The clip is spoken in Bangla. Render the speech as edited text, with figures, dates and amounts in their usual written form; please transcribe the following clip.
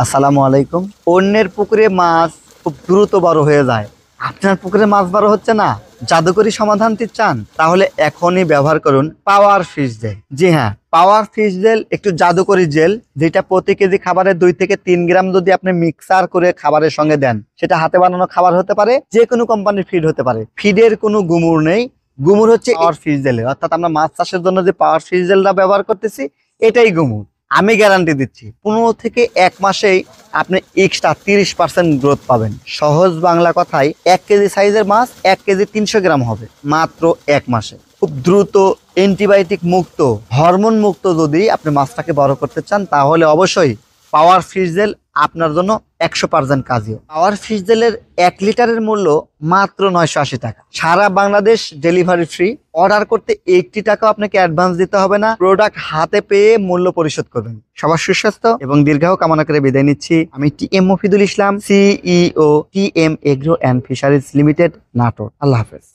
আসসালামু আলাইকুম। অন্যের পুকুরে মাছ খুব দ্রুত বড় হয়ে যায়, আপনার পুকুরে মাছ বড় হচ্ছে না? জাদুকরি সমাধানটি চান? তাহলে এখনই ব্যবহার করুন পাওয়ার ফিশ জেল। জি হ্যাঁ, পাওয়ার ফিশ জেল একটু জাদুকরি জেল, যেটা প্রতি কেজি খাবারে 2 থেকে 3 গ্রাম যদি আপনি মিক্সার করে খাবারের সঙ্গে দেন, সেটা হাতে বানানো খাবার হতে পারে, যে কোনো কোম্পানির ফিড হতে পারে। ফিডের কোনো গুমুর নেই, গুমুর হচ্ছে পাওয়ার ফিশ জেলের। অর্থাৎ আমরা মাছ চাষের জন্য যে পাওয়ার ফিশ জেলটা ব্যবহার করতেছি, এটাই গুমুর। আমি গ্যারান্টি দিচ্ছি 15 থেকে 1 মাসেই আপনি এক্সট্রা 30% গ্রোথ পাবেন। সহজ বাংলা কথায় 1 কেজি সাইজের মাছ 1 কেজি 300 গ্রাম হবে মাত্র 1 মাসে। খুব দ্রুত অ্যান্টিবায়োটিক মুক্ত, হরমোন মুক্ত যদি আপনি মাছটাকে বড় করতে চান, তাহলে অবশ্যই পাওয়ার ফিশ জেল আপনার জন্য 100% কাজীয়। পাওয়ার ফিশ জেলের 1 লিটারের মূল্য মাত্র 980 টাকা। সারা বাংলাদেশ ডেলিভারি ফ্রি। অর্ডার করতে 80 টাকাও আপনাকে অ্যাডভান্স দিতে হবে না, প্রোডাক্ট হাতে পেয়ে মূল্য পরিশোধ করবেন। সবার সুস্বাস্থ্য এবং দীর্ঘায়ু কামনা করে বিদায় নিচ্ছি। আমি TM Mofidul Islam, CEO TM agro and fisheries limited, Natore. আল্লাহ হাফেজ।